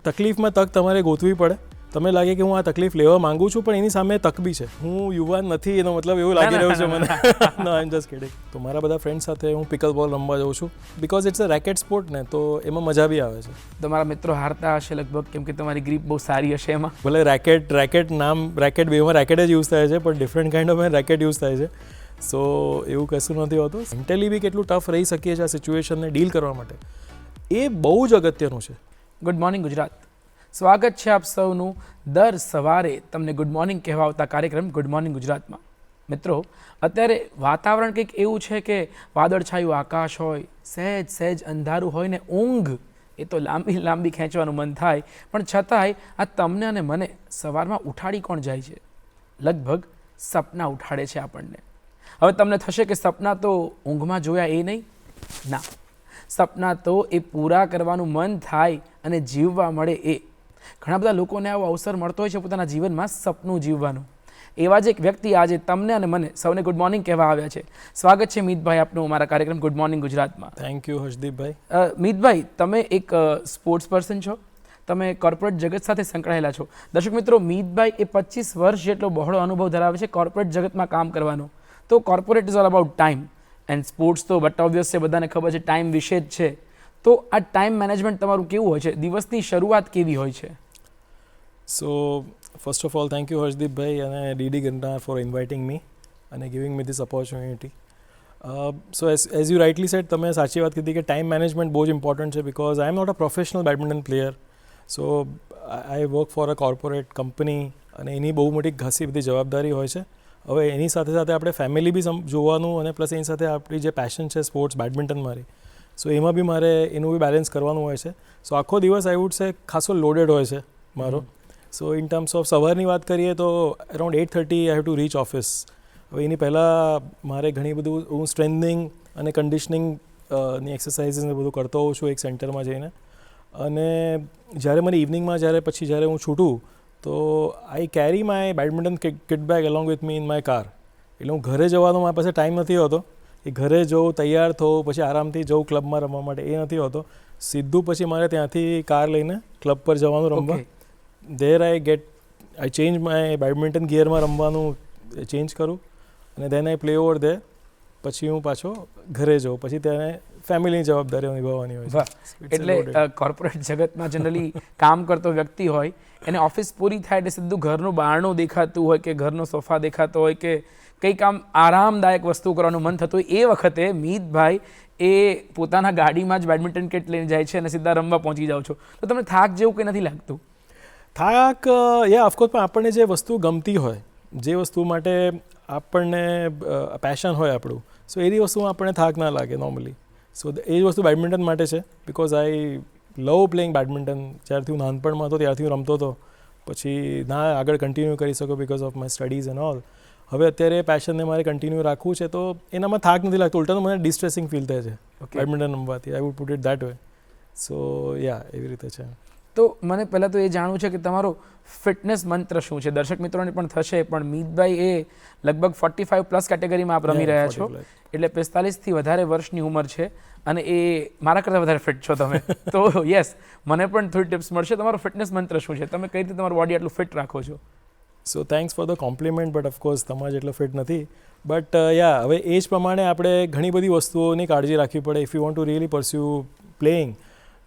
તકલીફમાં તક તમારે ગોતવી પડે. તમે લાગે કે હું આ તકલીફ લેવા માંગુ છું પણ એની સામે તક બી છે. હું યુવાન નથી એનો મતલબ એવું લાગી રહ્યું છે મને. નો આઈ એમ જસ્ટ કિડિંગ. તો મારા બધા ફ્રેન્ડ સાથે હું પિકલ બોલ રમવા જાઉં છું because it's a racket sport ને, તો એમાં મજા બી આવે છે. તમારા મિત્રો હારતા હશે લગભગ, કેમ કે તમારી ગ્રીપ બહુ સારી હશે એમાં. ભલે રેકેટ બેમાં રેકેટ જ યુઝ થાય છે પણ different kind of racket use થાય છે. સો એવું કશું નથી હોતું. મેન્ટલી બી કેટલું ટફ રહી શકીએ છીએ આ સિચ્યુએશનને ડીલ કરવા માટે, એ બહુ જ અગત્યનું છે. Good morning Gujarat. સ્વાગત છે આપ સૌનું દર સવારે તમને ગુડ મોર્નિંગ કહેવા આવતા કાર્યક્રમ ગુડ મોર્નિંગ ગુજરાતમાં. મિત્રો, અત્યારે વાતાવરણ કંઈક એવું છે કે વાદળછાયું આકાશ હોય, સહેજ અંધારું હોય ને ઊંઘ એ તો લાંબી ખેંચવાનું મન થાય, પણ છતાંય આ તમને અને મને સવારમાં ઉઠાડી કોણ જાય છે? લગભગ સપના ઉઠાડે છે આપણને. હવે તમને થશે કે સપના તો ઊંઘમાં જોયા એ નહીં. ના, સપના તો એ પૂરા કરવાનું મન થાય અને જીવવા મળે એ. ઘણા બધા લોકોને આવો અવસર મળતો હોય છે પોતાના જીવનમાં સપનું જીવવાનું. એવા જ એક વ્યક્તિ આજે તમને અને મને સૌને ગુડ મોર્નિંગ કહેવા આવ્યા છે. સ્વાગત છે મિતભાઈ આપનું અમારા કાર્યક્રમ ગુડ મોર્નિંગ ગુજરાતમાં. થેન્ક યુ હર્ષદીપભાઈ. મિતભાઈ, તમે એક સ્પોર્ટ્સ પર્સન છો, તમે કોર્પોરેટ જગત સાથે સંકળાયેલા છો. દર્શક મિત્રો, મિતભાઈ એ 25 વર્ષ જેટલો બહોળો અનુભવ ધરાવે છે કોર્પોરેટ જગતમાં કામ કરવાનો. તો corporate is all about time and sports તો બટ ઓબ્વિયસ છે, બધાને ખબર છે ટાઈમ વિશે જ છે. તો આ ટાઈમ મેનેજમેન્ટ તમારું કેવું હોય છે? દિવસની શરૂઆત કેવી હોય છે? So first of all thank you હર્ષદીપભાઈ અને DD Girnar for inviting me અને giving me this opportunity. So as you rightly said, તમે સાચી વાત કીધી કે ટાઈમ મેનેજમેન્ટ બહુ જ ઇમ્પોર્ટન્ટ છે because I am not a professional badminton player. So I work for a corporate company અને એની બહુ મોટી ઘણી બધી જવાબદારી હોય છે. હવે એની સાથે સાથે આપણે ફેમિલી બી જોવાનું અને પ્લસ એની સાથે આપણી જે પેશન છે સ્પોર્ટ્સ બેડમિન્ટન મારી, સો એમાં બી મારે એનું બી બેલેન્સ કરવાનું હોય છે. સો આખો દિવસ આઈ વુડ સે ખાસો લોડેડ હોય છે મારો. સો ઇન ટર્મ્સ ઓફ સવારની વાત કરીએ તો around 8:30 I have to reach office. હવે એની પહેલાં મારે ઘણી બધું હું સ્ટ્રેન્થનિંગ અને કન્ડિશનિંગ ની એક્સરસાઇઝીસ ને બધું કરતો હોઉં છું એક સેન્ટરમાં જઈને. અને જ્યારે મને ઇવનિંગમાં જ્યારે હું છૂટું તો I carry my badminton kit bag along with me in my car. એટલે હું ઘરે જવાનો મારી પાસે ટાઈમ નથી હોતો. એ ઘરે જવું, તૈયાર થવું, પછી આરામથી જવું ક્લબમાં રમવા માટે, એ નથી હોતો. સીધું પછી મારે ત્યાંથી કાર લઈને ક્લબ પર જવાનું રમવા. There I change my badminton ગિયરમાં રમવાનું ચેન્જ કરું અને then I play over there. પછી હું પાછો ઘરે જાઉં, પછી ત્યાં ફેમિલીની જવાબદારીઓ નિભાવવાની હોય છે. એટલે કોર્પોરેટ જગતમાં જનરલી કામ કરતો વ્યક્તિ હોય એને ઓફિસ પૂરી થાય એટલે સીધું ઘરનું બારણું દેખાતું હોય કે ઘરનો સોફા દેખાતો હોય કે કંઈક આમ આરામદાયક વસ્તુ કરવાનું મન થતું હોય, એ વખતે મિતભાઈ એ પોતાના ગાડીમાં જ બેડમિન્ટન કિટ લઈને જાય છે અને સીધા રમવા પહોંચી જાઓ છો. તો તમને થાક જેવું કંઈ નથી લાગતું? થાક ઓફકોર્સ, પણ આપણને જે વસ્તુ ગમતી હોય, જે વસ્તુ માટે આપણને પેશન હોય આપણું, સો એની વસ્તુમાં આપણને થાક ના લાગે નોર્મલી. સો એ જ વસ્તુ બેડમિન્ટન માટે છે because I love playing badminton. જ્યારથી હું નાનપણમાં હતો ત્યારથી હું રમતો હતો, પછી ના આગળ કન્ટિન્યુ કરી શકો because of my studies and all. હવે અત્યારે પેશનને મારે કન્ટિન્યુ રાખવું છે તો એનામાં થાક નથી લાગતો, ઉલટાનું મને ડિસ્ટ્રેસિંગ ફીલ થાય છે બેડમિન્ટન રમવાથી. I would put it that way. So એવી રીતે છે. તો મને પહેલાં તો એ જાણવું છે કે તમારો ફિટનેસ મંત્ર શું છે? દર્શક મિત્રોને પણ થશે, પણ મિતભાઈ એ લગભગ 45+ કેટેગરીમાં આપ રમી રહ્યા છો, એટલે 45થી વધારે વર્ષની ઉંમર છે અને એ મારા કરતાં વધારે ફિટ છો તમે. તો યસ, મને પણ થોડી ટિપ્સ મળશે. તમારો ફિટનેસ મંત્ર શું છે? તમે કઈ રીતે તમારું બોડી આટલું ફિટ રાખો છો? સો thanks for the compliment, but of course તમારા જેટલો ફિટ નથી. બટ હવે એ જ પ્રમાણે આપણે ઘણી બધી વસ્તુઓની કાળજી રાખવી પડે if you want to really pursue playing.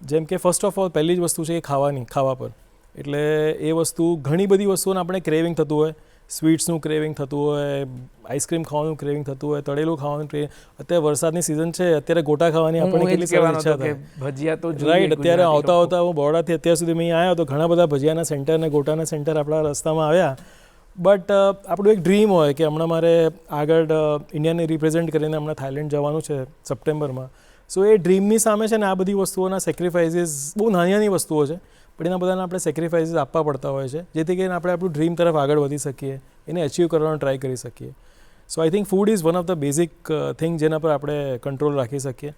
જેમ કે ફર્સ્ટ ઓફ ઓલ પહેલી જ વસ્તુ છે એ ખાવા પર. એટલે એ વસ્તુ ઘણી બધી વસ્તુઓને આપણે ક્રેવિંગ થતું હોય, સ્વીટ્સનું ક્રેવિંગ થતું હોય, આઈસ્ક્રીમ ખાવાનું ક્રેવિંગ થતું હોય, તળેલું ખાવાનું ક્રેવિંગ. અત્યારે વરસાદની સિઝન છે, અત્યારે ગોટા ખાવાની આપણને કેટલી સરસ ઈચ્છા થાય. ભજીયા તો રાઈટ. અત્યારે આવતા હું બરોડાથી અત્યાર સુધી મેં આવ્યો તો ઘણા બધા ભજીયાના સેન્ટર અને ગોટાના સેન્ટર આપણા રસ્તામાં આવ્યા. બટ આપણું એક ડ્રીમ હોય કે હમણાં મારે આગળ ઇન્ડિયાને રિપ્રેઝેન્ટ કરીને હમણાં થાઇલેન્ડ જવાનું છે સપ્ટેમ્બરમાં. સો એ ડ્રીમની સામે છે ને આ બધી વસ્તુઓના સેક્રિફાઇસીસ, બહુ નાની વસ્તુઓ છે પણ એના બધાને આપણે સેક્રિફાઇસીસ આપવા પડતા હોય છે જેથી કરીને આપણે આપણું ડ્રીમ તરફ આગળ વધી શકીએ, એને અચીવ કરવાનો ટ્રાય કરી શકીએ. So I think food is one of the basic thing જેના પર આપણે કંટ્રોલ રાખી શકીએ.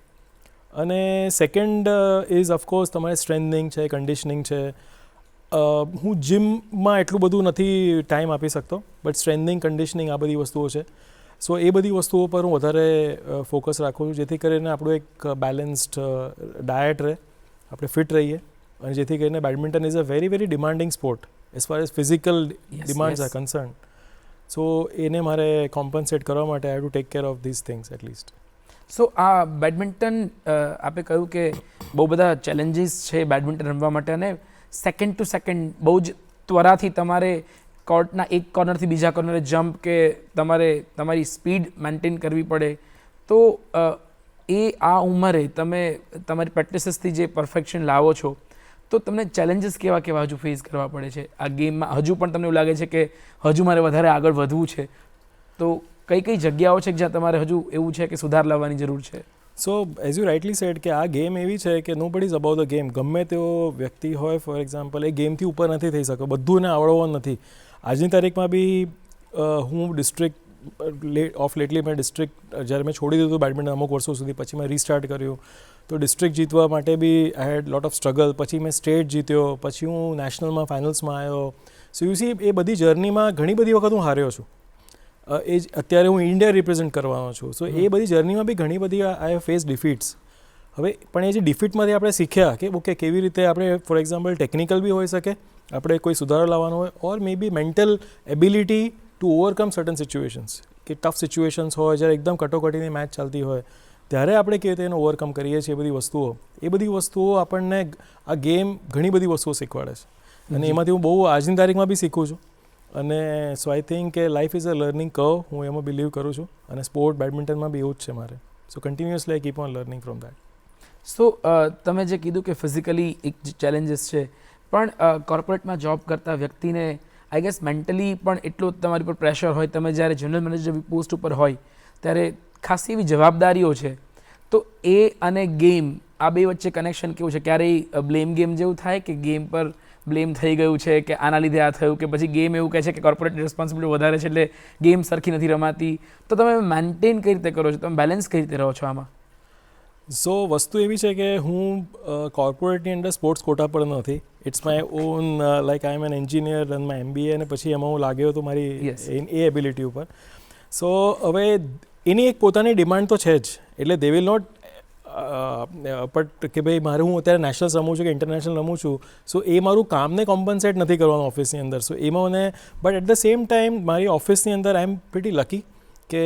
અને સેકન્ડ ઇઝ ઓફકોર્સ તમારે સ્ટ્રેન્થનિંગ છે, કન્ડિશનિંગ છે. હું જિમમાં એટલું બધું નથી ટાઈમ આપી શકતો, બટ સ્ટ્રેન્થનિંગ, કન્ડિશનિંગ આ બધી વસ્તુઓ છે. સો એ બધી વસ્તુઓ પર હું વધારે ફોકસ રાખું છું જેથી કરીને આપણું એક બેલેન્સ્ડ ડાયટ રહે, આપણે ફિટ રહીએ અને જેથી કરીને badminton is a very very demanding sport as far as physical demands are concern. So એને મારે કોમ્પન્સેટ કરવા માટે I have to take care of this things at least. So આ બેડમિન્ટન આપે કહ્યું કે બહુ બધા ચેલેન્જીસ છે બેડમિન્ટન રમવા માટે, અને સેકન્ડ ટુ સેકન્ડ બહુ જ ત્વરાથી તમારે કોર્ટના એક કોર્નરથી બીજા કોર્નરે જમ્પ કે તમારે તમારી સ્પીડ મેન્ટેન કરવી પડે. તો એ આ ઉંમરે તમે તમારી પ્રેક્ટિસીસથી જે પરફેક્શન લાવો છો, તો તમને ચેલેન્જીસ કેવા કેવા હજુ ફેસ કરવા પડે છે આ ગેમમાં? હજુ પણ તમને એવું લાગે છે કે હજુ મારે વધારે આગળ વધવું છે, તો કઈ કઈ જગ્યાઓ છે જ્યાં તમારે હજુ એવું છે કે સુધાર લાવવાની જરૂર છે? So as you rightly said કે આ ગેમ એવી છે કે નો બડી ઇઝ અબાઉટ ધ ગેમ. ગમે તેવો વ્યક્તિ હોય, ફોર એક્ઝામ્પલ, એ ગેમથી ઉપર નથી થઈ શકે, બધું એને આવડવાનું નથી. આજની તારીખમાં બી હું ડિસ્ટ્રિક્ટ લેટલી મેં ડિસ્ટ્રિક્ટ જ્યારે મેં છોડી દીધું બેડમિન્ટન અમુક વર્ષો સુધી, પછી મેં રીસ્ટાર્ટ કર્યું, તો ડિસ્ટ્રિક્ટ જીતવા માટે બી આઈ હેડ લોટ ઓફ સ્ટ્રગલ. પછી મેં સ્ટેટ જીત્યો, પછી હું નેશનલમાં ફાઇનલ્સમાં આવ્યો. સો યુ સી એ બધી જર્નીમાં ઘણી બધી વખત હું હાર્યો છું. એ જ અત્યારે હું ઇન્ડિયા રિપ્રેઝેન્ટ કરવાનો છું. સો એ બધી જર્નીમાં બી ઘણી બધી આઈ હેવ ફેસ ડિફીટ્સ. હવે પણ એ જે ડિફીટમાંથી આપણે શીખ્યા કે ઓકે કેવી રીતે આપણે, ફોર એક્ઝામ્પલ, ટેકનિકલ બી હોઈ શકે, આપણે કોઈ સુધારો લાવવાનો હોય, or may be mental ability to overcome certain situations, કે ટફ સિચ્યુએશન્સ હોય, જ્યારે એકદમ કટોકટીની મેચ ચાલતી હોય, ત્યારે આપણે કેવી રીતે એને ઓવરકમ કરીએ છીએ. એ બધી વસ્તુઓ આપણને આ ગેમ ઘણી બધી વસ્તુઓ શીખવાડે છે, અને એમાંથી હું બહુ આજની તારીખમાં બી શીખું છું. અને સો આઈ થિંક કે life is a learning curve, હું એમાં બિલીવ કરું છું, અને સ્પોર્ટ બેડમિન્ટનમાં બી એવું જ છે મારે. So continuously I keep on learning from that. So તમે જે કીધું કે ફિઝિકલી એક ચેલેન્જીસ છે, પણ કોર્પોરેટમાં જોબ કરતા વ્યક્તિને આઈ ગેસ મેન્ટલી પણ એટલું તમારી પર પ્રેશર હોય. તમે જ્યારે જનરલ મેનેજર પોસ્ટ ઉપર હોય ત્યારે ખાસી એવી જવાબદારીઓ છે. તો એ અને ગેમ, આ બે વચ્ચે કનેક્શન કેવું છે? ક્યારેય બ્લેમ ગેમ જેવું થાય કે ગેમ પર બ્લેમ થઈ ગયું છે કે આના લીધે આ થયું, કે પછી ગેમ એવું કહે છે કે કોર્પોરેટની રિસ્પોન્સિબિલિટી વધારે છે એટલે ગેમ સરખી નથી રમાતી? તો તમે મેન્ટેન કઈ રીતે કરો છો, તમે બેલેન્સ કઈ રીતે રહો છો આમાં? સો વસ્તુ એવી છે કે હું કોર્પોરેટની અંદર સ્પોર્ટ્સ કોટા પર નથી. It's my own, like I am an engineer, run my MBA, અને પછી એમાં હું લાગ્યો હતો મારી એ એબિલિટી ઉપર. સો હવે એની એક પોતાની ડિમાન્ડ તો છે જ, એટલે દે વિલ નોટ બટ કે ભાઈ મારે, હું અત્યારે નેશનલ્સ રમું છું કે ઇન્ટરનેશનલ રમું છું, સો એ મારું કામને કોમ્પન્સેટ નથી કરવાનું ઓફિસની અંદર. સો એમાં મને, but at the same time મારી ઓફિસની અંદર આઈ એમ પ્રિટી લકી કે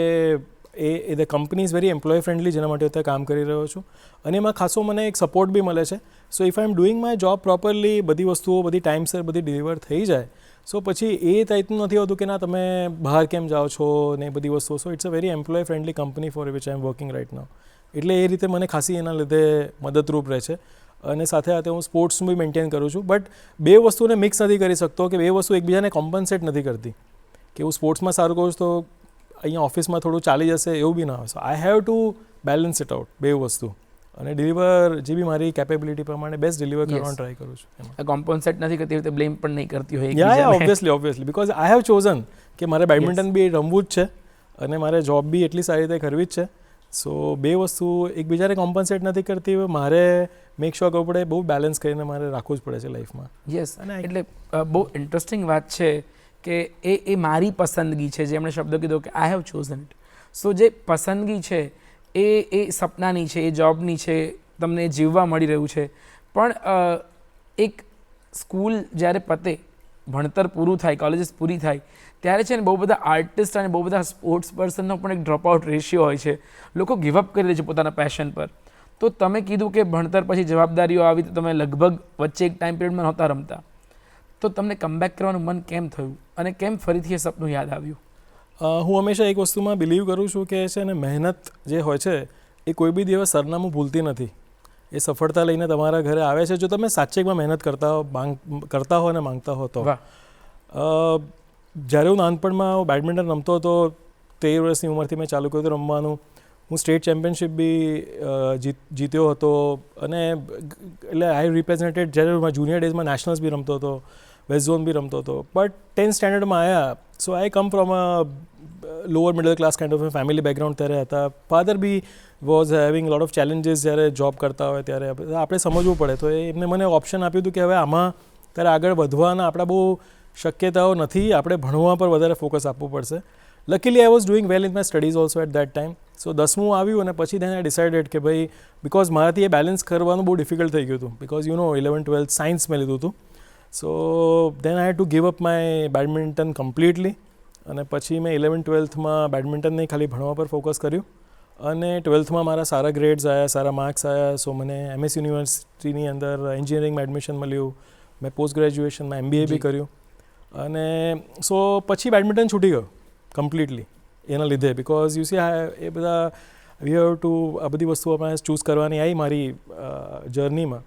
એ the company is very employ friendly, જેના માટે અત્યારે કામ કરી રહ્યો છું, અને એમાં ખાસો મને એક સપોર્ટ બી મળે છે. સો if I am doing my job properly, બધી વસ્તુઓ બધી ટાઈમસર બધી ડિલિવર થઈ જાય, સો પછી એ ટાઈપનું નથી હોતું કે ના તમે બહાર કેમ જાઓ છો ને એ બધી વસ્તુઓ. So it's a very employ friendly company for which I am working right now. એટલે એ રીતે મને ખાસી એના લીધે મદદરૂપ રહે છે. અને સાથે સાથે હું સ્પોર્ટ્સ બી મેન્ટેન કરું છું, બટ બે વસ્તુને મિક્સ નથી કરી શકતો, કે બે વસ્તુ એકબીજાને કોમ્પન્સેટ નથી કરતી. કે હું સ્પોર્ટ્સમાં સારું કરું છું તો અહીંયા ઓફિસમાં થોડું ચાલી જશે એવું બી ના હોય. So I have to balance it out, બે વસ્તુ, અને ડિલિવર જે બી મારી કેપેબિલિટી પ્રમાણે બેસ્ટ ડિલિવર કરવાનો ટ્રાય કરું છું. કોમ્પન્સેટ નથી કરતી રીતે બ્લેમ પણ નહીં કરતી હોય? Yeah obviously because I have chosen કે મારે બેડમિન્ટન બી રમવું જ છે, અને મારે જોબ બી એટલી સારી રીતે કરવી જ છે. સો બે વસ્તુ એકબીજાને કોમ્પન્સેટ નથી કરતી, મારે મેક શ્યોર કરવું પડે, બહુ બેલેન્સ કરીને મારે રાખવું જ પડે છે લાઈફમાં. યસ, એટલે બહુ ઇન્ટરેસ્ટિંગ વાત છે કે એ મારી પસંદગી છે, જે એમણે શબ્દ કીધો કે આઈ હેવ ચોઝન ઇટ. સો જે પસંદગી છે એ સપનાની છે, એ જોબની છે, તમને જીવવા મળી રહ્યું છે. પણ એક સ્કૂલ જ્યારે પતે, ભણતર પૂરું થાય, કોલેજીસ પૂરી થાય, ત્યારે છે ને બહુ બધા આર્ટિસ્ટ અને બહુ બધા સ્પોર્ટ્સ પર્સનનો પણ એક ડ્રોપ આઉટ રેશિયો હોય છે. લોકો ગિવઅપ કરી દે છે પોતાના પેશન પર. તો તમે કીધું કે ભણતર પછી જવાબદારીઓ આવી, તો તમે લગભગ વચ્ચે એક ટાઈમ પિરિયડમાં નહોતા રમતા, તો તમને કમબેક કરવાનું મન કેમ થયું, અને કેમ ફરીથી એ સપનું યાદ આવ્યું? હું હંમેશા એક વસ્તુમાં બિલીવ કરું છું કે છે ને, મહેનત જે હોય છે એ કોઈ બી દિવસ સરનામું ભૂલતી નથી. એ સફળતા લઈને તમારા ઘરે આવે છે, જો તમે સાચેમાં મહેનત કરતા હો અને માંગતા હો તો. જ્યારે હું નાનપણમાં બેડમિન્ટન રમતો હતો, 13 વર્ષની ઉંમરથી મેં ચાલુ કર્યું હતું રમવાનું. હું સ્ટેટ ચેમ્પિયનશિપ બી જીત્યો હતો, અને એટલે આઈ રિપ્રેઝેન્ટેડ, જ્યારે જુનિયર ડેઝમાં નેશનલ્સ બી રમતો હતો, વેસ્ટ ઝોન બી રમતો હતો. બટ 10th સ્ટેન્ડર્ડમાં આવ્યા, so I come from a lower middle class kind of family background ત્યારે હતા. ફાધર બી was having lot of challenges. જ્યારે જોબ કરતા હોય ત્યારે આપણે સમજવું પડે, તો એમને મને ઓપ્શન આપ્યું હતું કે હવે આમાં ત્યારે આગળ વધવાના આપણા બહુ શક્યતાઓ નથી, આપણે ભણવા પર વધારે ફોકસ આપવું પડશે. Luckily I was doing well in my studies also at that time. So 10મું આવ્યું અને પછી then I decided કે ભાઈ બિકોઝ મારાથી એ બેલેન્સ કરવાનું બહુ ડિફિકલ્ટ થઈ ગયું હતું બિકોઝ 11th-12th સાયન્સ મેં લીધું હતું સો then I had to give up my badminton completely અને પછી મેં 11th-12thમાં બેડમિન્ટન નહીં ખાલી ભણવા પર ફોકસ કર્યું અને 12thમાં મારા સારા ગ્રેડ્સ આવ્યા સારા માર્ક્સ આવ્યા સો મને MS યુનિવર્સિટીની અંદર એન્જિનિયરિંગમાં એડમિશન મળ્યું મેં પોસ્ટ ગ્રેજ્યુએશનમાં MBA બી કર્યું અને સો પછી બેડમિન્ટન છૂટી ગયો કમ્પ્લીટલી એના લીધે બિકોઝ યુ સી એ બધા વી હેવ ટુ આ બધી વસ્તુઓ આપણે ચૂઝ કરવાની આવી મારી જર્નીમાં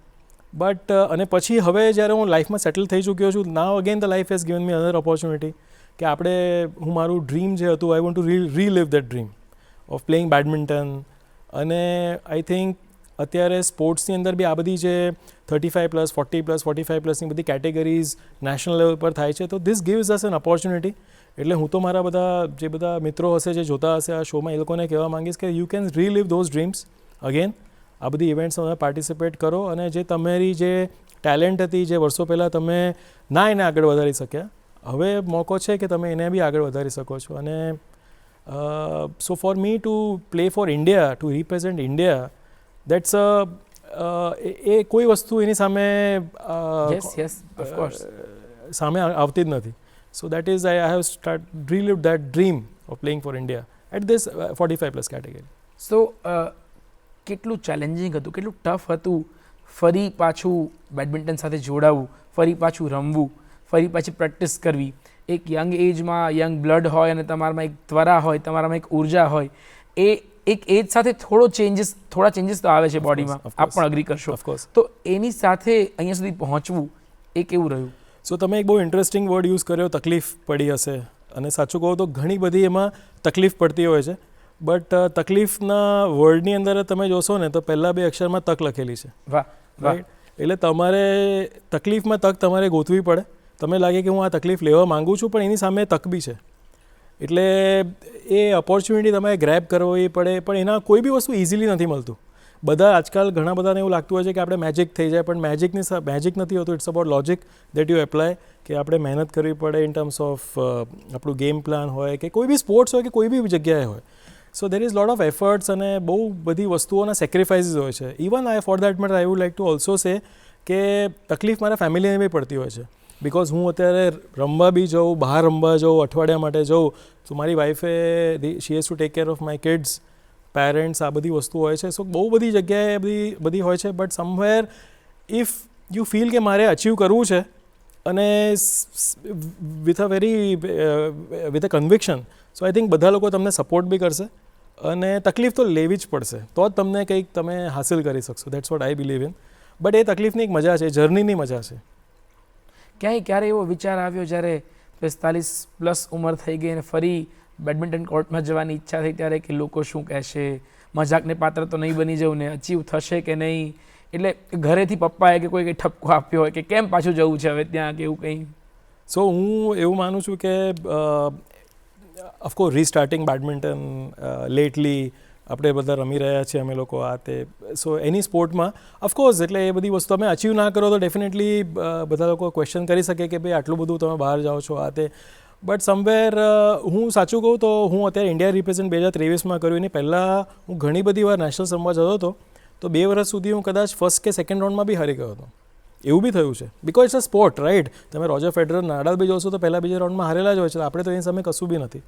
બટ અને પછી હવે જ્યારે હું લાઈફમાં સેટલ થઈ ચૂક્યો છું now again the life has given me another opportunity કે આપણે હું મારું ડ્રીમ જે હતું I want to relive that dream of playing badminton અને આઈ થિંક અત્યારે સ્પોર્ટ્સની અંદર બી આ બધી જે 35+, 40+, 45+ની બધી કેટેગરીઝ નેશનલ લેવલ પર થાય છે તો this gives us N opportunity એટલે હું તો મારા બધા મિત્રો હશે જે જોતા હશે આ શોમાં એ લોકોને કહેવા માંગીશ કે you can relive those dreams again આ બધી ઇવેન્ટ્સમાં પાર્ટિસિપેટ કરો અને જે તમારી જે ટેલેન્ટ હતી જે વર્ષો પહેલાં તમે ના એને આગળ વધારી શક્યા હવે મોકો છે કે તમે એને બી આગળ વધારી શકો છો અને so for me to play for India to represent India that's એ કોઈ વસ્તુ એની સામે સામે આવતી જ નથી so that is I have relived that dream of playing for India at this 45+ category so કેટલું ચેલેન્જિંગ હતું કેટલું ટફ હતું ફરી પાછું બેડમિન્ટન સાથે જોડાવું ફરી પાછું રમવું ફરી પાછી પ્રેક્ટિસ કરવી એક યંગ એજમાં યંગ બ્લડ હોય અને તમારામાં એક ત્વરા હોય તમારામાં એક ઉર્જા હોય એ એક એજ સાથે થોડા ચેન્જીસ તો આવે છે બોડીમાં આપ પણ અગ્રી કરશો ઓફકોર્સ તો એની સાથે અહીંયા સુધી પહોંચવું એ કેવું રહ્યું સો તમે એક બહુ ઇન્ટરેસ્ટિંગ વર્ડ યુઝ કર્યો તકલીફ પડી હશે અને સાચું કહો તો ઘણી બધી એમાં તકલીફ પડતી હોય છે બટ તકલીફના વર્ડની અંદર તમે જોશો ને તો પહેલાં 2 અક્ષરમાં તક લખેલી છે વાહ રાઈટ એટલે તમારે તકલીફમાં તક તમારે ગોતવી પડે તમે લાગે કે હું આ તકલીફ લેવા માગું છું પણ એની સામે તક બી છે એટલે એ ઓપોર્ચ્યુનિટી તમારે ગ્રેબ કરવી પડે પણ એના કોઈ બી વસ્તુ ઇઝીલી નથી મળતું બધા આજકાલ ઘણા બધાને એવું લાગતું હોય છે કે આપણે મેજિક થઈ જાય પણ મેજિક નથી હોતું it's about logic that you apply કે આપણે મહેનત કરવી પડે ઇન ટર્મ્સ ઓફ આપણું ગેમ પ્લાન હોય કે કોઈ બી સ્પોર્ટ્સ હોય કે કોઈ બી જગ્યાએ હોય so there is lot of efforts અને બહુ બધી વસ્તુઓના સેક્રિફાઇસીસ હોય છે even for that matter I would like to also say કે તકલીફ મારા ફેમિલીને બી પડતી હોય છે બિકોઝ હું અત્યારે રમવા બી જાઉં બહાર રમવા જાઉં અઠવાડિયા માટે જાઉં તો મારી વાઈફે she has to take care of my kids parents આ બધી વસ્તુ હોય છે સો બહુ બધી જગ્યાએ બધી હોય છે but somewhere if you feel કે મારે અચીવ કરવું છે અને with a conviction so I think બધા લોકો તમને સપોર્ટ બી કરશે અને તકલીફ તો લેવી જ પડશે તો જ તમને કંઈક તમે હાસિલ કરી શકશો that's what I believe in but એ તકલીફની એક મજા છે જર્નીની મજા છે ક્યારે એવો વિચાર આવ્યો જ્યારે 45+ ઉંમર થઈ ગઈ અને ફરી બેડમિન્ટન કોર્ટમાં જવાની ઈચ્છા થઈ ત્યારે કે લોકો શું કહેશે મજાકને પાત્ર તો નહીં બની જવું ને અચીવ થશે કે નહીં એટલે ઘરેથી પપ્પાએ કે કોઈ કંઈ ઠપકો આપ્યો હોય કે કેમ પાછું જવું છે હવે ત્યાં કે એવું કંઈ સો હું એવું માનું છું કે ઓફકોર્સ રીસ્ટાર્ટિંગ બેડમિન્ટન લેટલી આપણે બધા રમી રહ્યા છીએ અમે લોકો આ તે સો એની સ્પોર્ટમાં ઓફકોર્સ એટલે એ બધી વસ્તુ તમે અચીવ ના કરો તો ડેફિનેટલી બધા લોકો ક્વેશ્ચન કરી શકે કે ભાઈ આટલું બધું તમે બહાર જાઓ છો આ તે બટ સમવેર હું સાચું કહું તો હું અત્યારે ઇન્ડિયા રિપ્રેઝન્ટ 2023માં કર્યું એની પહેલાં હું ઘણી બધી વાર નેશનલ રમવા જતો હતો તો 2 વર્ષ સુધી હું કદાચ ફર્સ્ટ કે સેકન્ડ રાઉન્ડમાં બી હારી ગયો હતો એવું બી થયું છે because it's a sport right તમે રોજર ફેડરર નાડાલ બી જોશો તો પહેલાં બીજા રાઉન્ડમાં હારેલા જ હોય છે આપણે તો એની સામે કશું બી નથી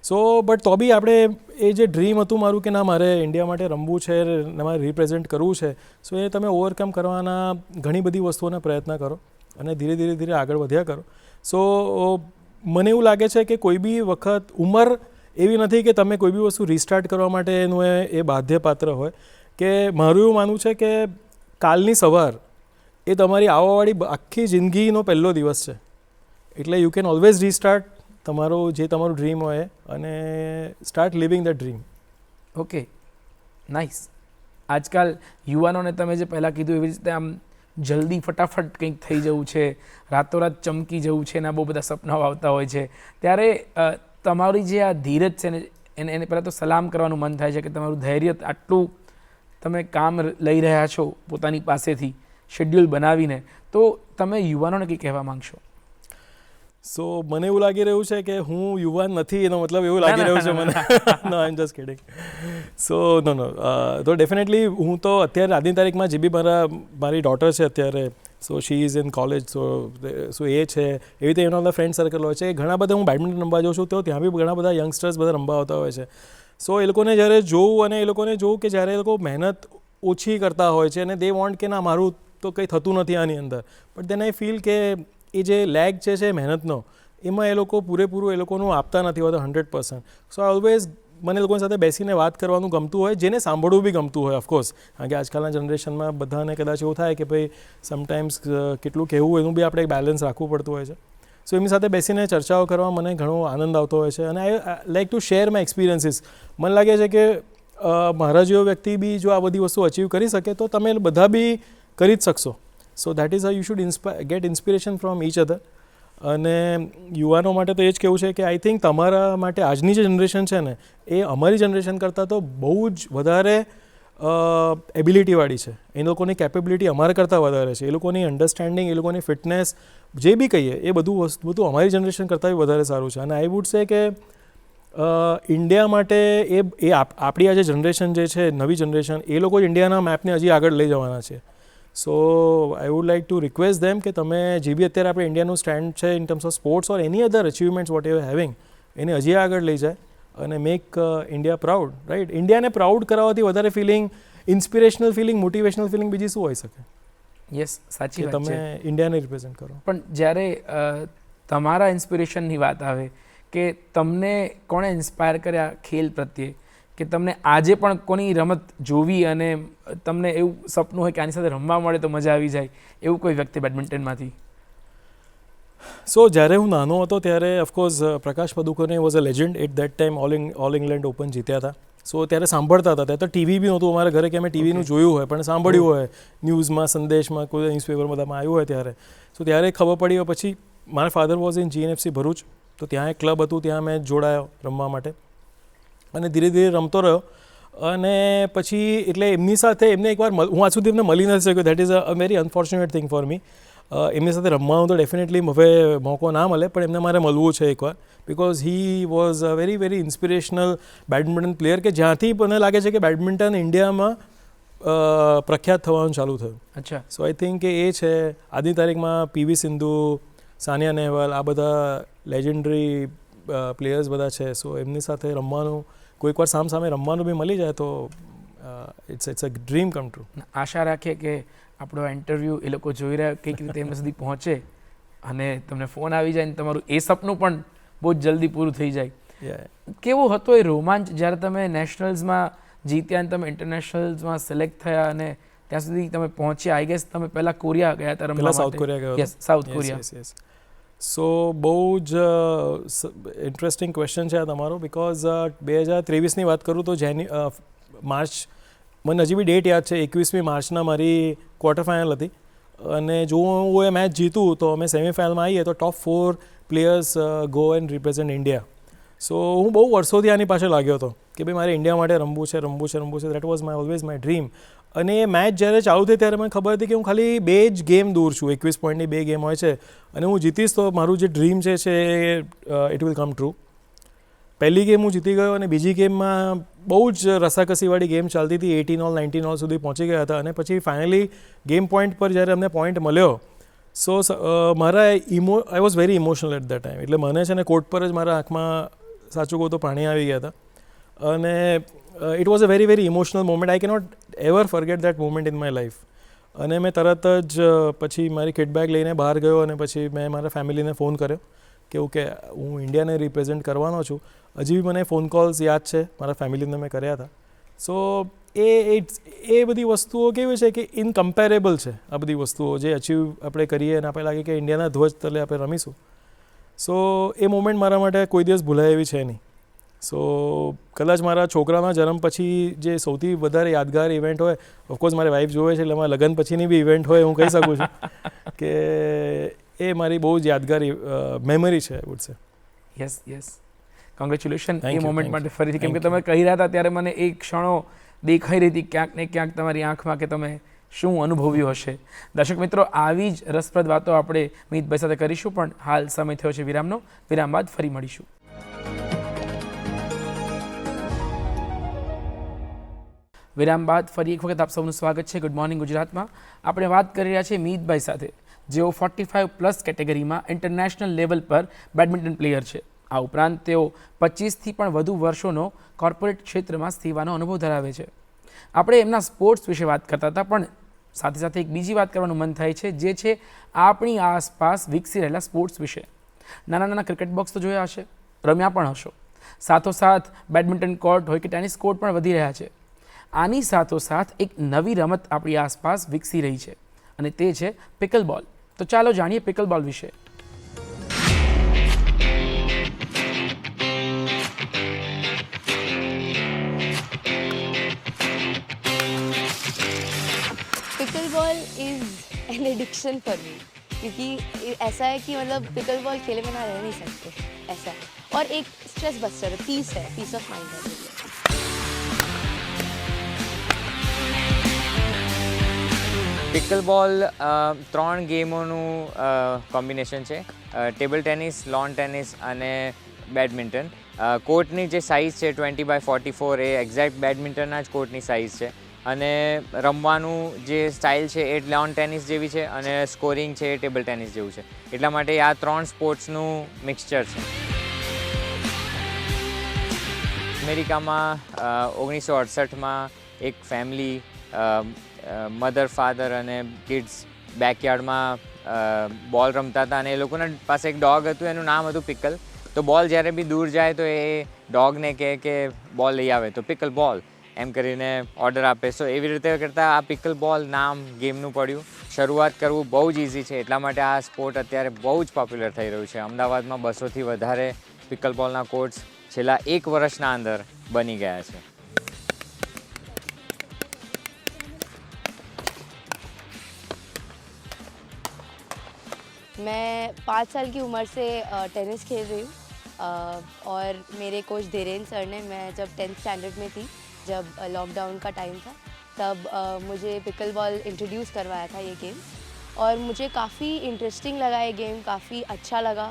સો બટ તો બી આપણે એ જે ડ્રીમ હતું મારું કે ના મારે ઇન્ડિયા માટે રમવું છે મારે રિપ્રેઝેન્ટ કરવું છે સો એ તમે ઓવરકમ કરવાના ઘણી બધી વસ્તુઓના પ્રયત્ન કરો અને ધીરે આગળ વધ્યા કરો સો મને એવું લાગે છે કે કોઈ બી વખત ઉંમર એવી નથી કે તમે કોઈ બી વસ્તુ રિસ્ટાર્ટ કરવા માટે એનું એ બાધ્યપાત્ર હોય કે મારું એવું માનવું છે કે કાલની સવાર એ તમારી આવવાવાળી આખી જિંદગીનો પહેલો દિવસ છે એટલે યુ કેન ઓલવેઝ રીસ્ટાર્ટ તમારું ડ્રીમ હોય અને start living the dream okay nice આજકાલ યુવાનોને તમે જે પહેલાં કીધું એવી રીતે આમ જલ્દી ફટાફટ કંઈક થઈ જવું છે રાતોરાત ચમકી જવું છે એના બહુ બધા સપનાઓ આવતા હોય છે ત્યારે તમારી જે આ ધીરજ છે ને એને પહેલાં તો સલામ કરવાનું મન થાય છે કે તમારું ધૈર્ય આટલું તમે કામ લઈ રહ્યા છો પોતાની પાસેથી શેડ્યુલ બનાવીને તો તમે યુવાનોને કંઈ કહેવા માંગશો સો મને એવું લાગી રહ્યું છે કે હું યુવાન નથી, એનો મતલબ એવું લાગી રહ્યું છે મને. નો આઈ એમ જસ્ટ કિડિંગ. સો નો તો ડેફિનેટલી હું તો અત્યારે આજની તારીખમાં જે બી મારી ડોટર છે અત્યારે, સો શી ઇઝ ઇન કોલેજ, સો એ છે, એવી રીતે એના બધા ફ્રેન્ડ સર્કલ હોય છે. ઘણા બધા હું બેડમિન્ટન રમવા જાઉં છું તો ત્યાં બી ઘણા બધા યંગસ્ટર્સ બધા રમવા આવતા હોય છે. સો એ લોકોને જ્યારે જોઉં અને એ લોકોને જોઉં કે જ્યારે એ લોકો મહેનત ઓછી કરતા હોય છે અને દે વોન્ટ કે ના મારું તો કંઈ થતું નથી આની અંદર, બટ દેન આઈ ફીલ કે એ જે લેગ છે મહેનતનો, એમાં એ લોકો પૂરેપૂરું એ લોકોનું આપતા નથી હોતા 100%. સો ઓલવેઝ મને લોકોની સાથે બેસીને વાત કરવાનું ગમતું હોય, જેને સાંભળવું બી ગમતું હોય ઓફકોર્સ, કારણ કે આજકાલના જનરેશનમાં બધાને કદાચ એવું થાય કે ભાઈ સમટાઈમ્સ કેટલું કહેવું એનું બી આપણે બેલેન્સ રાખવું પડતું હોય છે. સો એમની સાથે બેસીને ચર્ચાઓ કરવા મને ઘણો આનંદ આવતો હોય છે અને I like to share my experiences. મને લાગે છે કે મારા જેવો વ્યક્તિ બી જો આ બધી વસ્તુ અચીવ કરી શકે તો તમે બધા બી કરી જ શકશો. સો that is you should gate inspiration from each other. અને યુવાનો માટે તો એ જ કહેવું છે કે આઈ થિંક તમારા માટે આજની જે જનરેશન છે ને એ અમારી જનરેશન કરતાં તો બહુ જ વધારે એબિલિટીવાળી છે. એ લોકોની કેપેબિલિટી અમારા કરતાં વધારે છે. એ લોકોની અન્ડરસ્ટેન્ડિંગ, એ લોકોની ફિટનેસ, જે બી કહીએ એ બધું અમારી જનરેશન કરતાં બી વધારે સારું છે. અને આઈ વુડ સે કે ઇન્ડિયા માટે એ આપણી આ જે જનરેશન જે છે, નવી જનરેશન, એ લોકો જ ઇન્ડિયાના મેપને હજી આગળ લઈ જવાના છે. So I would like to request them કે તમે જે બી અત્યારે આપણે ઇન્ડિયાનું સ્ટેન્ડ છે in terms of sports or any other achievements whatever having, એને હજી આગળ લઈ જાય અને મેક ઇન્ડિયા પ્રાઉડ. રાઈટ, ઇન્ડિયાને પ્રાઉડ કરાવવાથી વધારે feeling, inspirational feeling, motivational feeling બીજી શું હોઈ શકે? યસ, સાચી વાત છે. તમે ઇન્ડિયાને રિપ્રેઝેન્ટ કરો. પણ જ્યારે તમારા ઇન્સ્પિરેશનની વાત આવે કે તમને કોણે ઇન્સ્પાયર કર્યા ખેલ પ્રત્યે, કે તમને આજે પણ કોની રમત જોવી અને તમને એવું સપનું હોય કે આની સાથે રમવા મળે તો મજા આવી જાય, એવું કોઈ વ્યક્તિ બેડમિન્ટનમાંથી? સો જ્યારે હું નાનો હતો ત્યારે of course Prakash Padukone was a legend. At that time all England Open જીત્યા હતા. સો ત્યારે સાંભળતા હતા. ત્યારે તો ટીવી બી નહોતું અમારા ઘરે કે અમે ટીવીનું જોયું હોય, પણ સાંભળ્યું હોય ન્યૂઝમાં, સંદેશમાં, કોઈ ન્યૂઝપેપર બધામાં આવ્યું હોય ત્યારે. સો ત્યારે ખબર પડી. પછી મારા father was in GNFC Bharuch, તો ત્યાં એક ક્લબ હતું, ત્યાં મેં જોડાયો રમવા માટે અને ધીરે ધીરે રમતો રહ્યો. અને પછી એટલે એમની સાથે એમને એકવાર હું આજ સુધી એમને મળી નથી શક્યો. That is a very unfortunate thing for me. એમની સાથે રમવાનું તો ડેફિનેટલી હવે મોકો ના મળે, પણ એમને મારે મળવું છે એકવાર, because he was a very very inspirational badminton player કે જ્યાંથી મને લાગે છે કે બેડમિન્ટન ઇન્ડિયામાં પ્રખ્યાત થવાનું ચાલુ થયું. અચ્છા. સો આઈ થિંક કે એ છે આજની તારીખમાં PV સિંધુ, સાનિયા નેહવાલ, આ બધા લેજેન્ડરી પ્લેયર્સ બધા છે. સો એમની સાથે રમવાનું, કોઈક વાર સામે રમવાનું બી મળી જાય તો it's a dream come true. આશા રાખીએ કે આપણો ઇન્ટરવ્યૂ એ લોકો જોઈ રહ્યા કંઈક રીતે એમના સુધી પહોંચે અને તમને ફોન આવી જાય ને તમારું એ સપનું પણ બહુ જ જલ્દી પૂરું થઈ જાય. કેવો હતો એ રોમાંચ જ્યારે તમે નેશનલ્સમાં જીત્યા અને તમે ઇન્ટરનેશનલ્સમાં સિલેક્ટ થયા અને ત્યાં સુધી તમે પહોંચ્યા? આઈ ગેસ તમે પહેલાં કોરિયા ગયા હતા રમવા માટે. સાઉથ કોરિયા ગયો. Yes, South Korea. સો બહુ જ ઇન્ટરેસ્ટિંગ ક્વેશ્ચન છે આ તમારો, બિકોઝ 2023ની વાત કરું તો માર્ચ, મને હજી બી ડેટ યાદ છે, 21મી માર્ચના મારી ક્વાર્ટર ફાઇનલ હતી. અને જો હું એ મેચ જીતું તો અમે સેમીફાઇનલમાં આવીએ તો top 4 players go and represent India. So હું બહુ વર્ષોથી આની પાછળ લાગ્યો હતો કે ભાઈ મારે ઇન્ડિયા માટે રમવું છે. That was always my dream. અને એ મેચ જ્યારે ચાલુ થઈ ત્યારે મને ખબર હતી કે હું ખાલી 2 જ ગેમ દૂર છું. 21 પોઈન્ટની 2 ગેમ હોય છે અને હું જીતીશ તો મારું જે ડ્રીમ છે ઇટ વિલ કમ ટ્રુ. પહેલી ગેમ હું જીતી ગયો અને બીજી ગેમમાં બહુ જ રસાકસીવાળી ગેમ ચાલતી હતી. 18 ઓલ 19 ઓલ સુધી પહોંચી ગયા હતા અને પછી ફાઇનલી ગેમ પોઈન્ટ પર જ્યારે અમને પોઈન્ટ મળ્યો, સો મારા I was very emotional at that time. એટલે મને છે ને કોર્ટ પર જ મારા આંખમાં સાચું કહું તો પાણી આવી ગયા હતા. અને it was a very very emotional moment. I cannot ever forget that moment in my life. અને મેં તરત જ પછી મારી કિટ બેગ લઈને બહાર ગયો અને પછી મેં મારા ફેમિલીને ફોન કર્યો કે હું ઇન્ડિયાને રિપ્રેઝેન્ટ કરવાનો છું. હજી બી મને ફોન કોલ્સ યાદ છે, મારા ફેમિલીને મેં કર્યા હતા. સો એ બધી વસ્તુઓ કેવી છે કે ઇનકમ્પેરેબલ છે. આ બધી વસ્તુઓ જે અચીવ આપણે કરીએ અને આપણે લાગે કે ઇન્ડિયાના ધ્વજ તલે આપણે રમીશું. સો એ મોમેન્ટ મારા માટે કોઈ દિવસ ભૂલાય એવી છે નહીં. સો કદાચ મારા છોકરાના જન્મ પછી જે સૌથી વધારે યાદગાર ઇવેન્ટ હોય, ઓફકોર્સ મારી વાઈફ જોવે છે એટલે મારા લગ્ન પછીની બી ઇવેન્ટ હોય હું કહી શકું છું કે એ મારી બહુ જ યાદગાર મેમરી છે આઈ વુડ સે. યસ, કોંગ્રેચ્યુલેશન એ મોમેન્ટ માટે ફરીથી. કેમ કે તમે કહી રહ્યા હતા ત્યારે મને એ ક્ષણો દેખાઈ રહી હતી ક્યાંક ને ક્યાંક તમારી આંખમાં કે તમે શું અનુભવ્યું હશે. દર્શક મિત્રો, આવી જ રસપ્રદ વાતો આપણે મિતભાઈ સાથે કરીશું, પણ હાલ સમય થયો છે વિરામનો. વિરામ બાદ ફરી મળીશું. વિરામ બાદ ફરી એક વખત આપ સૌનું સ્વાગત છે ગુડ મોર્નિંગ ગુજરાતમાં. આપણે વાત કરી રહ્યા છીએ મિતભાઈ સાથે, જેઓ 45+ કેટેગરીમાં ઇન્ટરનેશનલ લેવલ પર બેડમિન્ટન પ્લેયર છે. આ ઉપરાંત તેઓ 25થી પણ વધુ વર્ષોનો કોર્પોરેટ ક્ષેત્રમાં સેવાનો અનુભવ ધરાવે છે. આપણે એમના સ્પોર્ટ્સ વિશે વાત કરતા હતા, પણ સાથે સાથે એક બીજી વાત કરવાનું મન થાય છે, જે છે આપણી આસપાસ વિકસી રહેલા સ્પોર્ટ્સ વિશે. નાના નાના ક્રિકેટ બોક્સ તો જોયા હશે, રમ્યા પણ હશો. સાથોસાથ બેડમિન્ટન કોર્ટ હોય કે ટેનિસ કોર્ટ પણ વધી રહ્યા છે. આની સાથોસાથ એક નવી રમત આપણી આસપાસ વિકસી રહી છે, અને તે છે પિકલ બોલ. તો ચાલો જાણીએ પિકલ બોલ વિશે. Pickle ball is an addiction for me, क्योंकि ऐसा है कि मतलब पिकल बॉल खेले बिना रह नहीं सकते, ऐसा है. और एक स्ट्रेस बस्टर है, पीस ऑफ माइंड है. પિકલબોલ 3 ગેમોનું કોમ્બિનેશન છે, ટેબલ ટેનિસ, લોન ટેનિસ અને બેડમિન્ટન. કોર્ટની જે સાઇઝ છે 20x44 એ એક્ઝેક્ટ બેડમિન્ટનના જ કોર્ટની સાઇઝ છે, અને રમવાનું જે સ્ટાઇલ છે એ લોન ટેનિસ જેવી છે, અને સ્કોરિંગ છે એ ટેબલ ટેનિસ જેવું છે. એટલા માટે આ 3 સ્પોર્ટ્સનું મિક્સચર છે. અમેરિકામાં 1968માં એક ફેમિલી, મધર, ફાધર અને કિડ્સ બેકયાર્ડમાં બોલ રમતા હતા, અને એ લોકોના પાસે એક ડોગ હતું, એનું નામ હતું પિકલ. તો બોલ જ્યારે બી દૂર જાય તો એ ડોગને કહે કે બોલ લઈ આવે, તો પિકલ બોલ એમ કરીને ઓર્ડર આપે. સો એવી રીતે કરતાં આ પિકલ બોલ નામ ગેમનું પડ્યું. શરૂઆત કરવું બહુ જ ઇઝી છે, એટલા માટે આ સ્પોર્ટ અત્યારે બહુ જ પોપ્યુલર થઈ રહ્યું છે. અમદાવાદમાં 200થી વધારે પિકલ બોલના કોર્ટ્સ છેલ્લા 1 વર્ષના અંદર બની ગયા છે. मैं 5 साल की उम्र से टेनिस खेल रही हूँ, और मेरे कोच धीरेन्द्र सर ने, मैं जब 10th स्टैंडर्ड में थी, जब लॉकडाउन का टाइम था, तब मुझे पिकल बॉल इंट्रोड्यूस करवाया था ये गेम, और मुझे काफ़ी इंटरेस्टिंग लगा ये गेम, काफ़ी अच्छा लगा.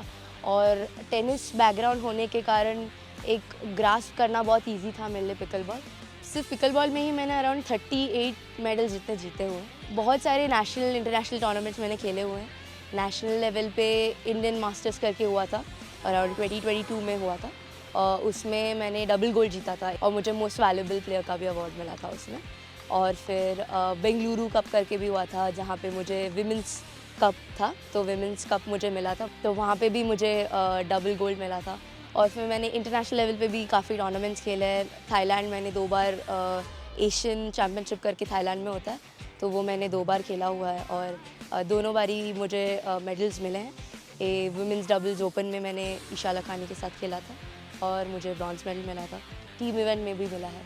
और टेनिस बैकग्राउंड होने के कारण एक ग्रास्प करना बहुत इजी था मेरे लिए पिकल बॉल. सिर्फ पिकल बॉल में ही मैंने अराउंड 38 मेडल जितने जीते हुए हैं. बहुत सारे नेशनल इंटरनेशनल टूर्नामेंट्स मैंने खेले हुए हैं. नेशनल लेवल पे इंडियन मास्टर्स करके हुआ था, अराउंड 2022 में हुआ था, और उसमें मैंने डबल गोल्ड जीता था, और मुझे मोस्ट वैल्यूएबल प्लेयर का भी अवार्ड मिला था उसमें. और फिर बेंगलुरु कप करके भी हुआ था, जहाँ पे मुझे विमेंस कप था, तो विमेंस कप मुझे मिला था, तो वहाँ पे भी मुझे डबल गोल्ड मिला था. और फिर मैंने इंटरनेशनल लेवल पे भी काफ़ी टूर्नामेंट्स खेले हैं. थाईलैंड मैंने 2 बार, एशियन चैम्पियनशिप करके थाईलैंड में होता है, तो वो मैंने 2 बार खेला हुआ है, और दोनों बारी मुझे मेडल्स मिले हैं. ये वुमेंस डबल्स ओपन में मैंने ईशा लखानी के साथ खेला था, और मुझे ब्रॉन्ज मेडल मिला था. टीम इवेंट में भी मिला है.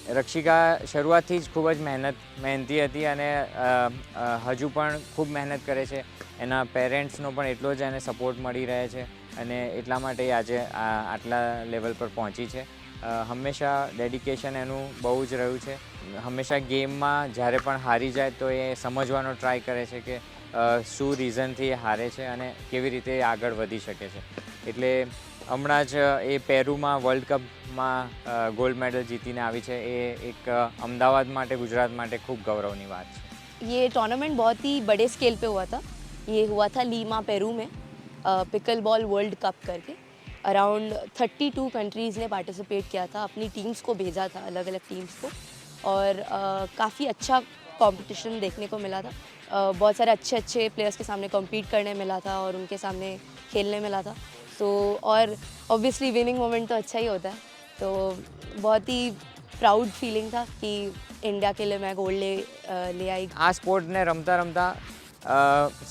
રક્ષિકા શરૂઆતથી જ ખૂબ જ મહેનતી હતી, અને હજુ પણ ખૂબ મહેનત કરે છે. એના પેરેન્ટ્સનો પણ એટલો જ એને સપોર્ટ મળી રહે છે, અને એટલા માટે આજે આટલા લેવલ પર પહોંચી છે. હંમેશા ડેડિકેશન એનું બહુ જ રહ્યું છે. હંમેશા ગેમમાં જ્યારે પણ હારી જાય તો એ સમજવાનો ટ્રાય કરે છે કે શું રીઝનથી એ હારે છે અને કેવી રીતે એ આગળ વધી શકે છે. એટલે હમણાં જ એ પેરુમાં વર્લ્ડ કપમાં ગોલ્ડ મેડલ જીતીને આવી છે. એ એક અમદાવાદ માટે, ગુજરાત માટે ખૂબ ગૌરવની વાત છે. ये टूर्नामेंट बहुत ही बड़े स्केल पे हुआ था. ये हुआ था लीमा पेरू में, पिकल बॉल वर्ल्ड कप करके. अराउंड 32 कंट्रीज़ ने पार्टिसिपेट किया था, अपनी टीम्स को भेजा था, अलग अलग टीम्स को, और काफ़ी अच्छा कंपटीशन देखने को मिला था. बहुत सारे अच्छे प्लेयर्स के सामने कम्पीट करने मिला था, और उनके सामने खेलने मिला था. तो और ऑब्वियसली विनिंग मोमेंट तो अच्छा ही होता है, तो बहुत ही प्राउड फीलिंग था कि इंडिया के लिए मैं गोल्ड ले आई. આ સ્પોર્ટને રમતા રમતા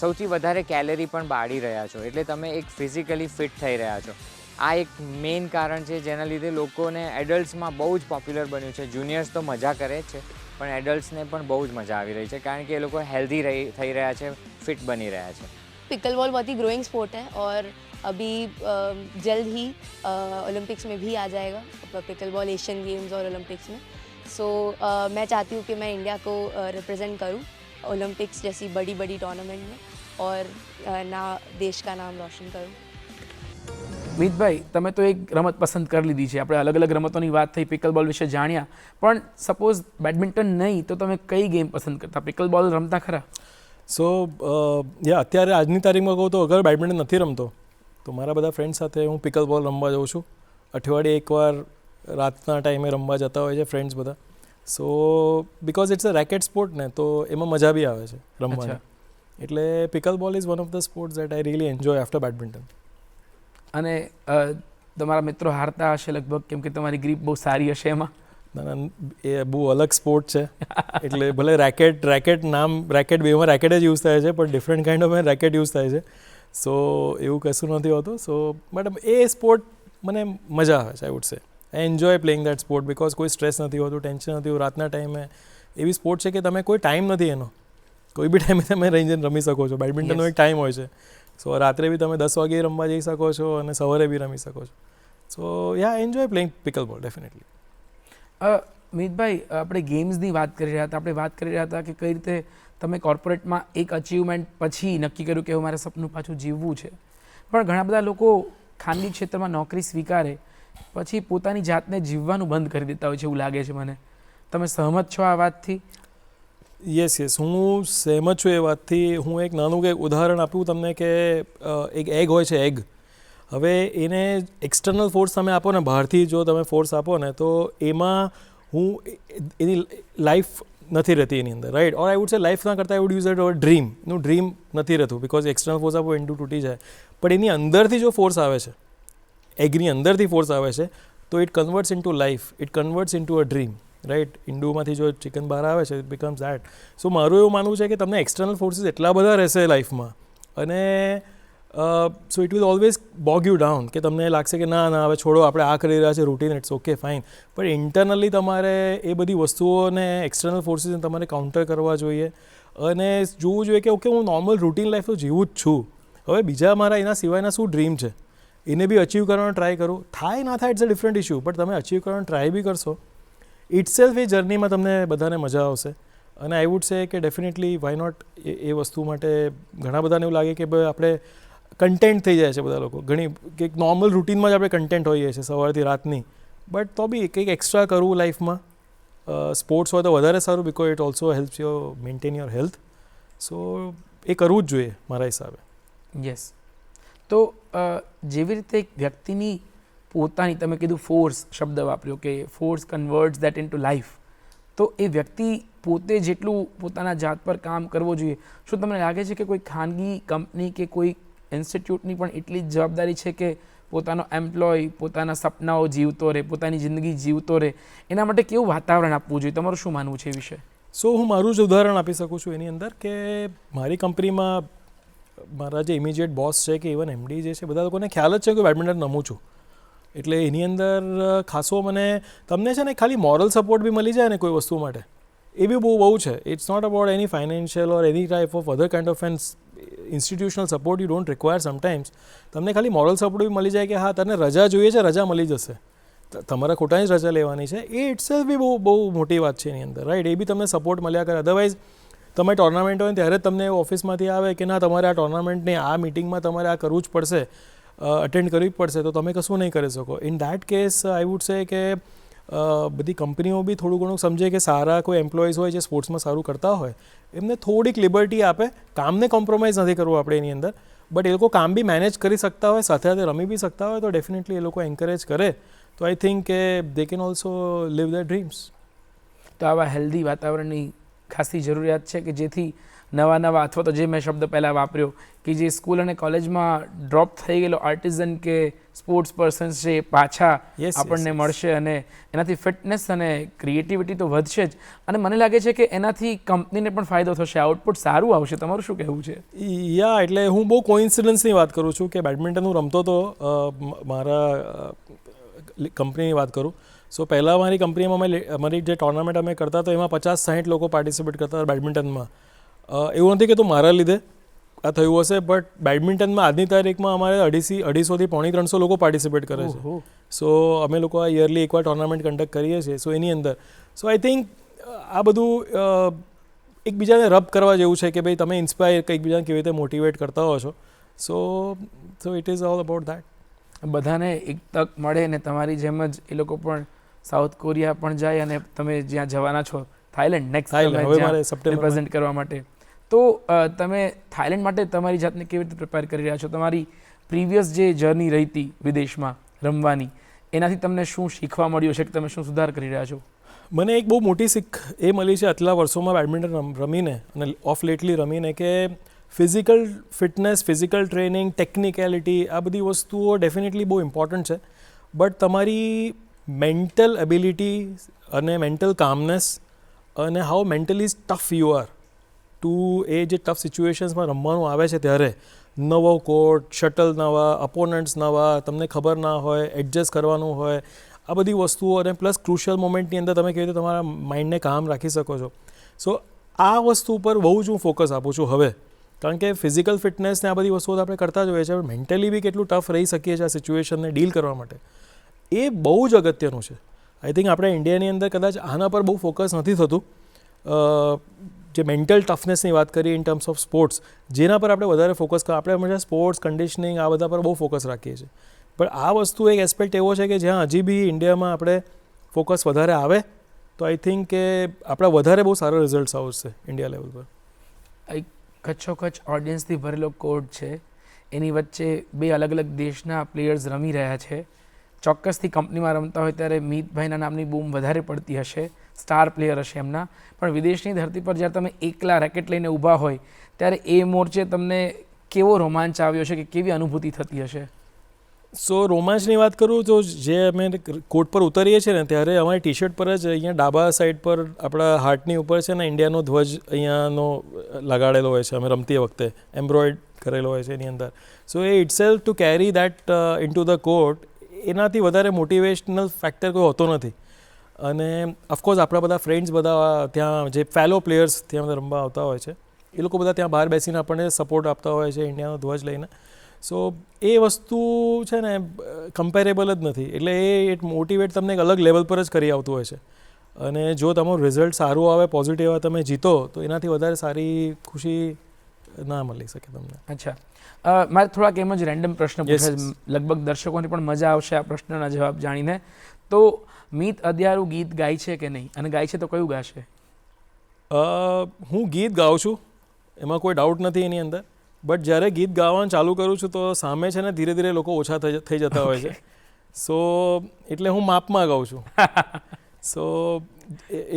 સૌથી વધારે કેલેરી પણ બાળી રહ્યા છો, એટલે તમે એક ફિઝિકલી ફિટ થઈ રહ્યા છો. આ એક મેઇન કારણ છે જેના લીધે લોકોને એડલ્ટ્સમાં બહુ જ પોપ્યુલર બન્યું છે. જુનિયર્સ તો મજા કરે જ છે, પણ એડલ્ટ્સને પણ બહુ જ મજા આવી રહી છે, કારણ કે એ લોકો હેલ્ધી થઈ રહ્યા છે, ફિટ બની રહ્યા છે. पिकल बॉल बहुत ही ग्रोइंग स्पोर्ट है, और अभी जल्द ही ओलंपिक्स में भी आ जाएगा पिकल बॉल, एशियन गेम्स और ओलंपिक्स में. सो मैं चाहती हूँ कि मैं इंडिया को रिप्रेजेंट करूँ, ओलंपिक्स जैसी बड़ी बड़ी टूर्नामेंट में और देश का नाम रोशन करूँ. મિતભાઈ, તમે તો એક રમત પસંદ કરી લીધી છે. આપણે અલગ અલગ રમતોની વાત થઈ, પિકલ બોલ વિશે જાણ્યા, પણ સપોઝ બેડમિન્ટન નહીં તો તમે કઈ ગેમ પસંદ કરતા? પિકલ બોલ રમતા ખરા? સો અત્યારે આજની તારીખમાં કહું તો અગર બેડમિન્ટન નથી રમતો તો મારા બધા ફ્રેન્ડ સાથે હું પિકલ બોલ રમવા જાઉં છું. અઠવાડિયે એકવાર રાતના ટાઈમે રમવા જતા હોય છે ફ્રેન્ડ્સ બધા. So because it's a racket sport ને, તો એમાં મજા બી આવે છે રમવાની. એટલે pickle ball is one of the sports that I really enjoy after badminton. અને તમારા મિત્રો હારતા હશે લગભગ, કેમ કે તમારી ગ્રીપ બહુ સારી હશે એમાં. ના, એ બહુ અલગ સ્પોર્ટ છે. એટલે ભલે રેકેટ બેમાં રેકેટ જ યુઝ થાય છે, પણ different kind of racket use થાય છે. સો એવું કશું નથી હોતું. સો બટ એ સ્પોર્ટ મને મજા આવે છે. આઈ વુડ સે I enjoy playing that sport because કોઈ સ્ટ્રેસ નથી હોતું, ટેન્શન નથી હોતું. રાતના ટાઈમે એવી સ્પોર્ટ છે કે તમે કોઈ ટાઈમ નથી એનો, કોઈ બી ટાઈમે તમે રહીને રમી શકો છો. બેડમિન્ટનનો એક ટાઈમ હોય છે. સો રાત્રે બી તમે 10 વાગે રમવા જઈ શકો છો અને સવારે બી રમી શકો છો. સો યા એન્જોય પ્લેઇંગ પિકલ બોલ ડેફિનેટલી. મિતભાઈ, આપણે ગેમ્સની વાત કરી રહ્યા હતા. આપણે વાત કરી રહ્યા હતા કે કઈ રીતે તમે કોર્પોરેટમાં એક અચીવમેન્ટ પછી નક્કી કર્યું કે મારે સપનું પાછું જીવવું છે. પણ ઘણા બધા લોકો ખાનગી ક્ષેત્રમાં નોકરી સ્વીકારે પછી પોતાની જાતને જીવવાનું બંધ કરી દેતા હોય છે, એવું લાગે છે મને. તમે સહમત છો આ વાતથી? યસ, હું સહેમત છું એ વાતથી. હું એક નાનું કંઈક ઉદાહરણ આપું તમને કે એક એગ હોય છે. એગ હવે એને એક્સટર્નલ ફોર્સ તમે આપો ને, બહારથી જો તમે ફોર્સ આપો ને, તો એમાં એની લાઈફ નથી રહેતી એની અંદર, right? Or I would say life ના કરતાં I would use it or ડ્રીમનું ડ્રીમ નથી રહેતું, બિકોઝ એક્સટર્નલ ફોર્સ આપો એન્ડુ તૂટી જાય. પણ એની અંદરથી જો ફોર્સ આવે છે, એગની અંદરથી ફોર્સ આવે છે, તો it converts into life, it converts into a dream, right? ઈંડુમાંથી જો ચિકન બહાર આવે છે, ઇટ બિકમ્સ દેટ. સો મારું એવું માનવું છે કે તમને એક્સટર્નલ ફોર્સીસ એટલા બધા રહેશે લાઈફમાં, અને so it will always bog you down, કે તમને લાગશે કે ના હવે છોડો, આપણે આ કરી રહ્યા છે રૂટીન, ઇટ્સ ઓકે ફાઇન. પણ ઇન્ટરનલી તમારે એ બધી વસ્તુઓને, એક્સટર્નલ ફોર્સીસને તમારે કાઉન્ટર કરવા જોઈએ અને જોવું જોઈએ કે ઓકે, હું નોર્મલ રૂટીન લાઈફ તો જીવું જ છું. હવે બીજા મારા એના સિવાયના શું ડ્રીમ છે, એને બી અચીવ કરવાનો ટ્રાય કરું. થાય ના થાય ઇટ્સ અ ડિફરન્ટ ઇશ્યુ, પણ તમે અચીવ કરવાનો ટ્રાય બી કરશો, ઇટસેલ્ફ એ જર્નીમાં તમને બધાને મજા આવશે. અને આઈ વુડ સે કે ડેફિનેટલી વાય નોટ એ વસ્તુ માટે ઘણા બધાને એવું લાગે કે ભાઈ આપણે કન્ટેન્ટ થઈ જાય છે બધા લોકો, ઘણી કે નોર્મલ રૂટીનમાં જ આપણે કન્ટેન્ટ હોઈએ છીએ સવારથી રાતની. બટ તો બી કંઈક એક્સ્ટ્રા કરવું લાઈફમાં, સ્પોર્ટ્સ હોય તો વધારે સારું, because it also helps you maintain your health. So એ કરવું જ જોઈએ મારા હિસાબે. યસ. તો જેવી રીતે એક વ્યક્તિની પોતાની, તમે કીધું ફોર્સ શબ્દ વાપર્યો કે force converts that in to life, તો એ વ્યક્તિ પોતે જેટલું પોતાના જાત પર કામ કરવો જોઈએ, શું તમને લાગે છે કે કોઈ ખાનગી કંપની કે કોઈ ઇન્સ્ટિટ્યૂટની પણ એટલી જ જવાબદારી છે કે પોતાનો એમ્પ્લોય પોતાના સપનાઓ જીવતો રહે, પોતાની જિંદગી જીવતો રહે, એના માટે કેવું વાતાવરણ આપવું જોઈએ? તમારું શું માનવું છે એ વિશે? સો હું મારું જ ઉદાહરણ આપી શકું છું એની અંદર, કે મારી કંપનીમાં મારા જે ઇમિડિયેટ બોસ છે કે ઇવન એમડી જે છે, બધા લોકોને ખ્યાલ જ છે કે બેડમિન્ટન રમું છું. એટલે એની અંદર ખાસો તમને છે ને ખાલી મોરલ સપોર્ટ બી મળી જાય ને કોઈ વસ્તુ માટે, એ બી બહુ છે. It's not about any financial or any type of other kind of institutional support you don't require sometimes. તમને ખાલી મોરલ સપોર્ટ બી મળી જાય કે હા, તને રજા જોઈએ છે, રજા મળી જશે, તમારા ખોટાની જ રજા લેવાની છે. એ ઇટસેલ્ફ બી બહુ મોટી વાત છે એની અંદર, રાઈટ? એ બી તમને સપોર્ટ મળ્યા કરે. અધરવાઇઝ તમે ટુર્નામેન્ટ હોય ત્યારે જ તમને ઓફિસમાંથી આવે કે ના, તમારે આ ટુર્નામેન્ટની આ મિટિંગમાં તમારે આ કરવું જ પડશે, અટેન્ડ કરવી જ પડશે, તો તમે કશું નહીં કરી શકો. In that case I would સે કે બધી કંપનીઓ બી થોડું ઘણું સમજે કે સારા કોઈ એમ્પ્લોઈઝ હોય જે સ્પોર્ટ્સમાં સારું કરતા હોય, એમને થોડીક લિબર્ટી આપે. કામને કોમ્પ્રોમાઇઝ નથી કરવું આપણે એની અંદર, બટ એ લોકો કામ બી મેનેજ કરી શકતા હોય, સાથે સાથે રમી બી શકતા હોય, તો ડેફિનેટલી એ લોકો એન્કરેજ કરે તો આઈ થિંક કે they can also live their dreams. તો આવા હેલ્ધી વાતાવરણની ખાસી જરૂરિયાત છે કે જેથી નવા અથવા તો જે મેં શબ્દ પહેલાં વાપર્યો કે જે સ્કૂલ અને કોલેજમાં ડ્રોપ થઈ ગયેલો આર્ટિઝન કે સ્પોર્ટ્સ પર્સન્સ છે એ પાછા આપણને મળશે, અને એનાથી ફિટનેસ અને ક્રિએટિવિટી તો વધશે જ, અને મને લાગે છે કે એનાથી કંપનીને પણ ફાયદો થશે, આઉટપુટ સારું આવશે. તમારું શું કહેવું છે? યા, એટલે હું બહુ કોઇન્સિડન્સની વાત કરું છું કે બેડમિન્ટન હું રમતો હતો મારા કંપનીની વાત કરું. સો પહેલાં મારી કંપનીમાં અમારી જે ટુર્નામેન્ટ અમે કરતા તો એમાં 50-60 લોકો પાર્ટિસિપેટ કરતા હતા બેડમિન્ટનમાં. એવું નથી કે તો મારા લીધે આ થયું હશે, બટ બેડમિન્ટનમાં આજની તારીખમાં અમારે 250-300 લોકો પાર્ટિસિપેટ કરે છે. સો અમે લોકો આ યરલી એકવાર ટુર્નામેન્ટ કન્ડક્ટ કરીએ છીએ. સો એની અંદર સો આઈ થિંક આ બધું એકબીજાને રબ કરવા જેવું છે કે ભાઈ તમે ઇન્સ્પાયર એકબીજાને કેવી રીતે મોટિવેટ કરતા હો છો. સો it is all about that. બધાને એક તક મળે ને તમારી જેમ જ એ લોકો પણ સાઉથ કોરિયા પણ જાય અને તમે જ્યાં જવાના છો થાઈલેન્ડ હવે મારે નેક્સ્ટ સપ્ટેમ્બર રિપ્રેઝેન્ટ કરવા માટે, તો તમે થાઈલેન્ડ માટે તમારી જાતને કેવી રીતે પ્રિપેર કરી રહ્યા છો? તમારી પ્રીવિયસ જે જર્ની રહી હતી વિદેશમાં રમવાની, એનાથી તમને શું શીખવા મળ્યું છે કે તમે શું સુધાર કરી રહ્યા છો? મને એક બહુ મોટી શીખ એ મળી છે આટલા વર્ષોમાં બેડમિન્ટન રમીને અને ઓફ લેટલી રમીને કે physical fitness, physical training, technicality આ બધી વસ્તુઓ ડેફિનેટલી બહુ ઇમ્પોર્ટન્ટ છે, બટ તમારી મેન્ટલ એબિલિટી અને મેન્ટલ કામનેસ અને how mentally tough you are to એ જે ટફ સિચ્યુએશન્સમાં રમવાનું આવે છે ત્યારે નવો કોર્ટ, શટલ નવા, અપોનન્ટ્સ નવા, તમને ખબર ના હોય, એડજસ્ટ કરવાનું હોય, આ બધી વસ્તુઓ અને પ્લસ ક્રુશિયલ મોમેન્ટની અંદર તમે કેવી રીતે તમારા માઇન્ડને કામ રાખી શકો છો. સો આ વસ્તુ ઉપર બહુ જ હું ફોકસ આપું છું હવે, કારણ કે ફિઝિકલ ફિટનેસ ને આ બધી વસ્તુઓ તો આપણે કરતા જ હોઈએ છીએ, મેન્ટલી બી કેટલું ટફ રહી શકીએ છીએ આ સિચ્યુએશનને ડીલ કરવા માટે, એ બહુ જ અગત્યનું છે. આઈ થિંક આપણે ઇન્ડિયાની અંદર કદાચ આના પર બહુ ફોકસ નથી થતું, જે મેન્ટલ ટફનેસની વાત કરીએ ઇન ટર્મ્સ ઓફ સ્પોર્ટ્સ, જેના પર આપણે વધારે ફોકસ આપણે હંમેશા સ્પોર્ટ્સ, કન્ડિશનિંગ આ બધા પર બહુ ફોકસ રાખીએ છીએ, પણ આ વસ્તુ એક એસ્પેક્ટ એવો છે કે જ્યાં હજી બી ઇન્ડિયામાં આપણે ફોકસ વધારે આવે તો આઈ થિંક કે આપણા વધારે બહુ સારા રિઝલ્ટ્સ આવશે ઇન્ડિયા લેવલ પર. એક કચ્છોકચ્છ ઓડિયન્સથી ભરેલો કોર્ટ છે, એની વચ્ચે બે અલગ અલગ દેશના પ્લેયર્સ રમી રહ્યા છે. ચોક્કસથી કંપનીમાં રમતા હોય ત્યારે મીતભાઈના નામની બૂમ વધારે પડતી હશે, સ્ટાર પ્લેયર હશે એમના, પણ વિદેશની ધરતી પર જ્યારે તમે એકલા રેકેટ લઈને ઊભા હોય ત્યારે એ મોરચે તમને કેવો રોમાંચ આવ્યો છે કે કેવી અનુભૂતિ થતી હશે? સો રોમાંચની વાત કરું તો જે અમે કોર્ટ પર ઉતરીએ છીએ ને ત્યારે અમારી ટી શર્ટ પર જ અહીંયા ડાબા સાઈડ પર આપણા હાર્ટની ઉપર છે ને ઇન્ડિયાનો ધ્વજ અહીંયાનો લગાડેલો હોય છે, અમે રમતી વખતે એમ્બ્રોઇડ કરેલો હોય છે એની અંદર. સો એ itself to carry that into the court, એનાથી વધારે મોટિવેશનલ ફેક્ટર કોઈ હોતો નથી. અને ઓફકોર્સ આપણા બધા ફ્રેન્ડ્સ બધા ત્યાં જે ફેલો પ્લેયર્સ ત્યાં બધા રમવા આવતા હોય છે, એ લોકો બધા ત્યાં બહાર બેસીને આપણને સપોર્ટ આપતા હોય છે ઇન્ડિયાનો ધ્વજ લઈને. સો એ વસ્તુ છે ને કમ્પેરેબલ જ નથી, એટલે એ મોટિવેટ તમને એક અલગ લેવલ પર જ કરી આવતું હોય છે. અને જો તમારું રિઝલ્ટ સારું આવે, પોઝિટિવ આવે, તમે જીતો તો એનાથી વધારે સારી ખુશી ના મળી શકે તમને. અચ્છા, મારે થોડાક એમ જ રેન્ડમ પ્રશ્ન પૂછે, લગભગ દર્શકોને પણ મજા આવશે આ પ્રશ્નના જવાબ જાણીને. તો મીત અદિયારું ગીત ગાય છે કે નહીં, અને ગાય છે તો કયું ગાશે? હું ગીત ગાઉં છું, એમાં કોઈ ડાઉટ નથી એની અંદર, બટ જ્યારે ગીત ગાવાનું ચાલુ કરું છું તો સામે છે ને ધીરે ધીરે લોકો ઓછા થઈ જતા હોય છે. સો એટલે હું માપમાં ગાઉં છું. સો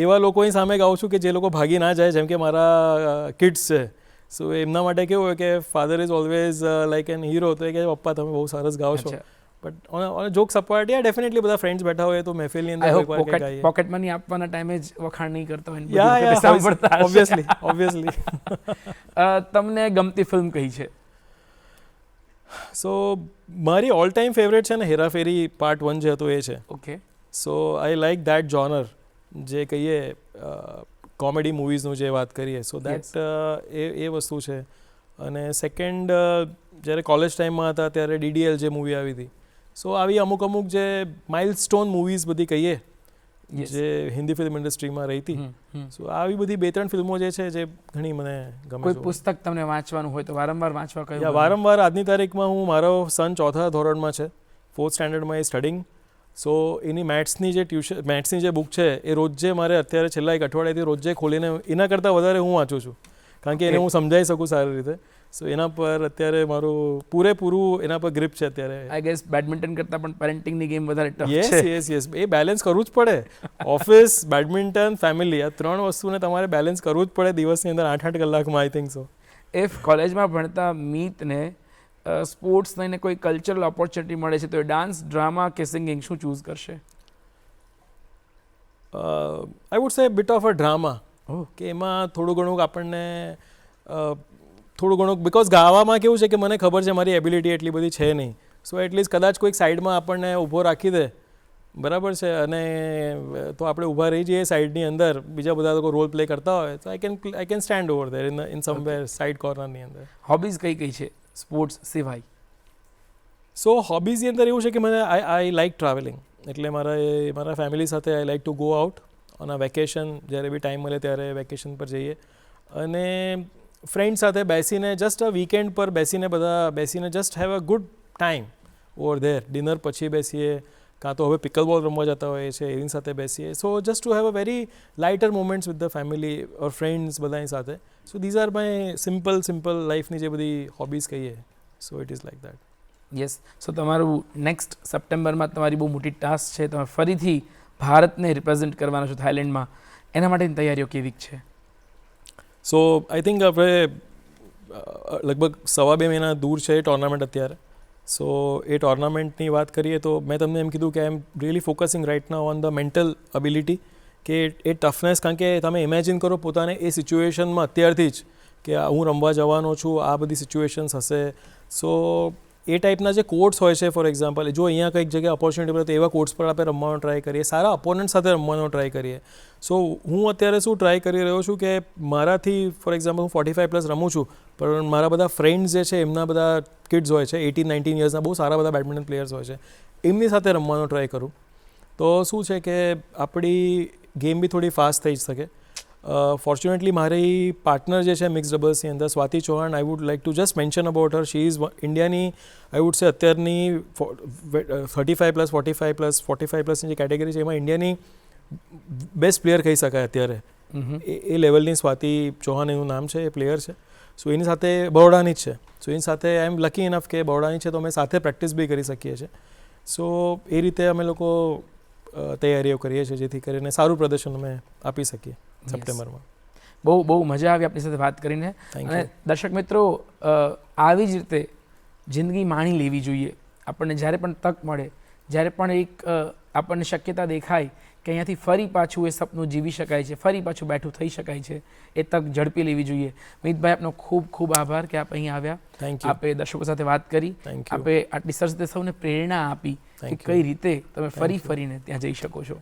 એવા લોકોની સામે ગાઉં છું કે જે લોકો ભાગી ના જાય, જેમ કે મારા કિડ્સ છે. સો એમના માટે કેવું હોય કે father is always like an hero, તો એ કહે પપ્પા તમે બહુ સરસ ગાઓ છો. But on jokes apart, ya definitely બધા ફ્રેન્ડ્સ બેઠા હોય તો મહેફિલની અંદર પોકેટ મની આપવાના ટાઈમે જ વખાણ નહીં કરતા હોય, યા ઓબ્વિયસલી. તમને ગમતી ફિલ્મ કઈ છે? સો મારી ઓલ ટાઈમ ફેવરેટ છે ને હેરાફેરી પાર્ટ 1 જે હતું એ છે. Okay. So I like that genre, જે કહીએ કોમેડી મૂવીઝનું જે વાત કરીએ, સો દેટ એ વસ્તુ છે. અને સેકન્ડ જ્યારે કોલેજ ટાઈમમાં હતા ત્યારે DDL જે મૂવી આવી હતી, સો આવી અમુક જે માઇલસ્ટોન મૂવીઝ બધી કહીએ જે હિન્દી ફિલ્મ ઇન્ડસ્ટ્રીમાં રહી હતી, સો આવી બધી 2-3 ફિલ્મો જે છે જે ઘણી મને ગમે. કોઈ પુસ્તક તમને વાંચવાનું હોય તો વારંવાર વાંચવા કયું? વારંવાર આજની તારીખમાં મારો સન 4થા ધોરણમાં છે, 4th સ્ટેન્ડર્ડમાં એ સ્ટડિંગ. સો એની મેથ્સની જે બુક છે એ રોજે મારે અત્યારે છેલ્લા એક અઠવાડિયાથી રોજે ખોલીને એના કરતાં વધારે હું વાંચું છું, કારણ કે એને હું સમજાવી શકું સારી રીતે. સો એના પર અત્યારે મારું પૂરેપૂરું એના પર ગ્રીપ છે અત્યારે. આઈ ગેસ બેડમિન્ટન કરતાં પણ પેરેન્ટિંગની ગેમ વધારે ટફ છે. યસ એ બેલેન્સ કરવું જ પડે. ઓફિસ, બેડમિન્ટન, ફેમિલી, આ 3 વસ્તુને તમારે બેલેન્સ કરવું જ પડે દિવસની અંદર 8-8 કલાકમાં. આઈ થિંક સો ઇફ કોલેજમાં ભણતા મીતને સ્પોર્ટ્સ લઈને કોઈ કલ્ચરલ ઓપોર્ચ્યુનિટી મળે છે તો એ ડાન્સ, ડ્રામા કે સિંગિંગ શું ચૂઝ કરશે? આઈ વુડ સે બિટ ઓફ અ ડ્રામા, કે એમાં થોડું ઘણું આપણને બિકોઝ ગાવામાં કેવું છે કે મને ખબર છે મારી એબિલિટી એટલી બધી છે નહીં. સો એટલીસ્ટ કદાચ કોઈક સાઈડમાં આપણને ઊભો રાખી દે, બરાબર છે, અને તો આપણે ઊભા રહી જઈએ સાઈડની અંદર, બીજા બધા લોકો રોલ પ્લે કરતા હોય તો I can stand over there in somewhere side કોર્નરની અંદર. હોબીઝ કઈ છે સ્પોર્ટ્સ સિવાય? સો હોબીઝની અંદર એવું છે કે મને આઈ લાઇક ટ્રાવેલિંગ, એટલે મારા ફેમિલી સાથે I like to go out on a vacation, જ્યારે બી ટાઈમ મળે ત્યારે વેકેશન પર જઈએ. અને ફ્રેન્ડ સાથે બેસીને જસ્ટ અ વીકેન્ડ પર બેસીને just have a good time over there. Dinner પછી બેસીએ, કાં તો હવે પિકલ બોલ રમવા જતા હોઈએ છીએ એની સાથે બેસીએ. So just to have a very lighter moments with the family or friends બધાની સાથે. So these are my simple લાઈફની જે બધી હોબીઝ કહીએ. So it is like that. Yes. So તમારું નેક્સ્ટ સપ્ટેમ્બરમાં તમારી બહુ મોટી ટાસ્ક છે, તમે ફરીથી ભારતને રિપ્રેઝેન્ટ કરવાના છો થાઇલેન્ડમાં. એના માટેની તૈયારીઓ કેવી છે? સો આઈ થિંક આપણે લગભગ 2.5 મહિના દૂર છે એ ટોર્નામેન્ટ અત્યારે. સો એ ટોર્નામેન્ટની વાત કરીએ તો મેં તમને એમ કીધું કે I am really focusing right now on the mental ability, કે એ ટફનેસ. કારણ કે તમે ઇમેજિન કરો પોતાને એ સિચ્યુએશનમાં અત્યારથી જ કે હું રમવા જવાનો છું, આ બધી સિચ્યુએશન્સ હશે. સો એ ટાઈપના જે કોર્ટ્સ હોય છે, ફોર એક્ઝામ્પલ જો અહીંયા કંઈક જગ્યાએ ઓપોર્ચ્યુનિટી મળે તો એવા કોર્ટ્સ પર આપણે રમવાનો ટ્રાય કરીએ, સારા ઓપોનન્ટ સાથે રમવાનો ટ્રાય કરીએ. સો હું અત્યારે શું ટ્રાય કરી રહ્યો છું કે મારાથી ફોર એક્ઝામ્પલ હું 45+ રમું છું, પણ મારા બધા ફ્રેન્ડ્સ જે છે એમના બધા કિડ્સ હોય છે 18-19 યર્સના, બહુ સારા બધા બેડમિન્ટન પ્લેયર્સ હોય છે, એમની સાથે રમવાનો ટ્રાય કરું. તો શું છે કે આપણી ગેમ બી થોડી ફાસ્ટ થઈ શકે. ફોર્ચ્યુનેટલી મારી પાર્ટનર જે છે મિક્સ ડબલ્સની અંદર Swati Chauhan, I would like to just mention about her. She is ઇન્ડિયાની આઈ વુડ સે અત્યારની 35+, 45+, ની જે કેટેગરી છે એમાં ઇન્ડિયાની બેસ્ટ પ્લેયર કહી શકાય અત્યારે. એ લેવલની સ્વાતિ ચૌહાણ એનું નામ છે, એ પ્લેયર છે. સો એની સાથે બરોડાની જ છે. સો એની સાથે આઈ એમ લકી ઇનફ કે બરોડાની છે તો અમે સાથે પ્રેક્ટિસ બી કરી શકીએ છીએ. સો એ રીતે અમે લોકો તૈયારીઓ કરીએ છીએ જેથી કરીને સારું પ્રદર્શન અમે આપી શકીએ સપ્ટેમ્બરમાં. બહુ મજા આવી આપણી સાથે વાત કરીને. થેન્ક અને યુ. દર્શક મિત્રો, આવી જ રીતે જિંદગી માણી લેવી જોઈએ. આપણને જ્યારે પણ તક મળે, જ્યારે પણ એક આપણને શક્યતા દેખાય કે અહીંયાથી ફરી પાછું એ સપનું જીવી શકાય છે, ફરી પાછું બેઠું થઈ શકાય છે, એ તક ઝડપી લેવી જોઈએ. મિતભાઈ, આપનો ખૂબ ખૂબ આભાર કે આપ અહીં આવ્યા. Thank you. આપે દર્શકો સાથે વાત કરી, થેન્ક યુ. આપે આટલી સરસ રીતે સૌને પ્રેરણા આપી કે Thank you. કઈ રીતે તમે Thank you. ફરીને ત્યાં જઈ શકો છો.